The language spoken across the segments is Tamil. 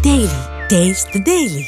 Daily. Taste the Daily.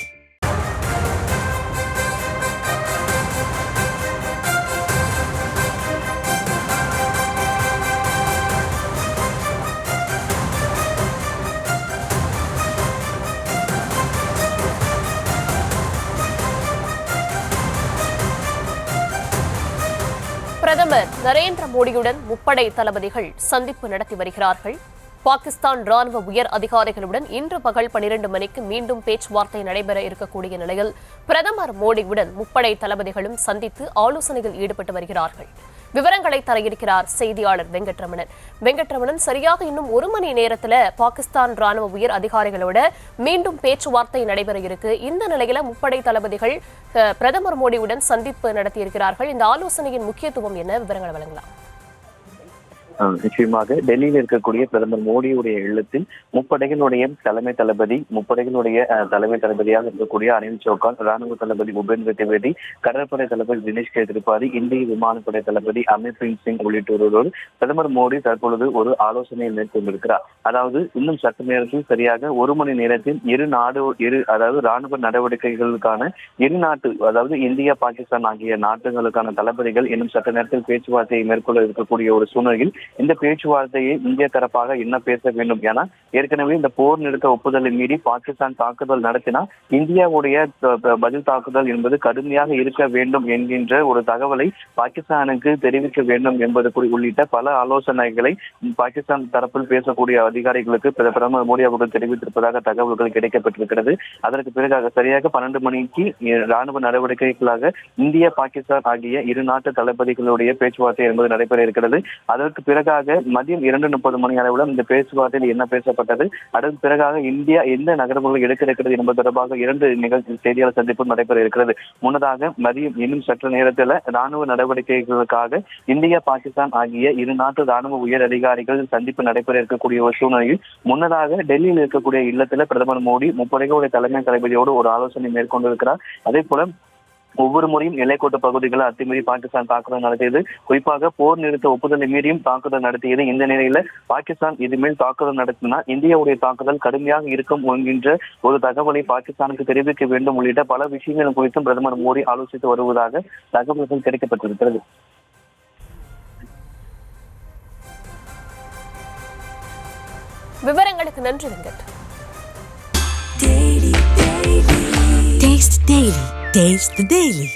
பிரதமர் நரேந்திர மோடியுடன் முப்படை தளபதிகள் சந்திப்பு நடத்தி வருகிறார்கள். பாகிஸ்தான் ராணுவ உயர் அதிகாரிகளுடன் இன்று பகல் 12 மணிக்கு மீண்டும் பேச்சுவார்த்தை நடைபெற இருக்கக்கூடிய நிலையில் பிரதமர் மோடியுடன் முப்படை தளபதிகளும் சந்தித்து ஆலோசனையில் ஈடுபட்டு வருகிறார்கள். விவரங்களை தர இருக்கிறார் செய்தியாளர் வெங்கட்ரமணன். சரியாக இன்னும் 1 மணி நேரத்தில் பாகிஸ்தான் ராணுவ உயர் அதிகாரிகளோட மீண்டும் பேச்சுவார்த்தை நடைபெற இருக்கு. இந்த நிலையில முப்படை தளபதிகள் பிரதமர் மோடியுடன் சந்திப்பு நடத்தியிருக்கிறார்கள். இந்த ஆலோசனையின் முக்கியத்துவம் என்ன? விவரங்களை வழங்கலாம். நிச்சயமாக டெல்லியில் இருக்கக்கூடிய பிரதமர் மோடியுடைய இல்லத்தில் முப்படைகளுடைய தலைமை தளபதியாக இருக்கக்கூடிய அனில் சௌகான், ராணுவ தளபதி உபேந்திர திவேதி, கடற்படை தளபதி தினேஷ் கே திரிபாதி, இந்திய விமானப்படை தளபதி அமர்பிரீத் சிங் உள்ளிட்டோரோடு பிரதமர் மோடி தற்பொழுது ஒரு ஆலோசனையை மேற்கொண்டிருக்கிறார். அதாவது இன்னும் சற்று நேரத்தில் சரியாக 1 மணி நேரத்தில் அதாவது ராணுவ நடவடிக்கைகளுக்கான அதாவது இந்தியா பாகிஸ்தான் ஆகிய நாடுகளுக்கான தளபதிகள் இன்னும் சற்று நேரத்தில் பேச்சுவார்த்தையை மேற்கொள்ள இருக்கக்கூடிய ஒரு சூழ்நிலையில் இந்த பேச்சுவார்த்தையை இந்திய தரப்பாக என்ன பேச வேண்டும் என ஏற்கனவே இந்த போர் நிறுத்த ஒப்புதலை மீறி பாகிஸ்தான் தாக்குதல் நடத்தினால் இந்தியாவுடைய பதில் தாக்குதல் என்பது கடுமையாக இருக்க வேண்டும் என்கின்ற ஒரு தகவலை பாகிஸ்தானுக்கு தெரிவிக்க வேண்டும் என்பது உள்ளிட்ட பல ஆலோசனைகளை பாகிஸ்தான் தரப்பில் பேசக்கூடிய அதிகாரிகளுக்கு பிரதமர் மோடி அவர்கள் தெரிவித்திருப்பதாக தகவல்கள் கிடைக்கப்பட்டிருக்கிறது. அதற்கு பிறகு சரியாக 12 மணிக்கு ராணுவ நடவடிக்கைகளாக இந்திய பாகிஸ்தான் ஆகிய இரு நாட்டு தளபதிகளுடைய பேச்சுவார்த்தை என்பது நடைபெற இருக்கிறது. அதற்கு பிறகாக மதியம் 2:30 மணி அளவில் இந்த பேச்சுவார்த்தையில் என்ன பேசப்பட்டது, அதற்கு பிறகாக இந்தியா எந்த நகர்வுகளை எடுக்க இருக்கிறது என்பது தொடர்பாக 2 செய்தியாளர் சந்திப்பு நடைபெற இருக்கிறது. முன்னதாக மதியம் இன்னும் சற்று நேரத்தில் ராணுவ நடவடிக்கைகளுக்காக இந்தியா பாகிஸ்தான் ஆகிய இரு நாட்டு ராணுவ உயர் அதிகாரிகள் சந்திப்பு நடைபெற இருக்கக்கூடிய ஒரு சூழ்நிலையில் முன்னதாக டெல்லியில் இருக்கக்கூடிய இல்லத்தில் பிரதமர் மோடி முப்படைகளுடைய தலைமை தளபதியோடு ஒரு ஆலோசனை மேற்கொண்டிருக்கிறார். அதே போல ஒவ்வொரு முறையும் எல்லைக்கோட்டு பகுதிகளை அத்துமீறி பாகிஸ்தான் தாக்குதல் நடத்தியது, குறிப்பாக போர் நிறுத்த ஒப்புதலை மீறியும் தாக்குதல் நடத்தியது. இந்த நிலையில பாகிஸ்தான் இதுமேல் தாக்குதல் நடத்தினால் இந்தியாவுடைய தாக்குதல் கடுமையாக இருக்கும் என்கின்ற ஒரு தகவலை பாகிஸ்தானுக்கு தெரிவிக்க வேண்டும் உள்ளிட்ட பல விஷயங்கள் குறித்தும் பிரதமர் மோடி ஆலோசித்து வருவதாக தகவல்கள் கிடைக்கப்பட்டிருக்கிறது. விவரங்களுக்கு நன்றி வெங்கட். Taste the Daily.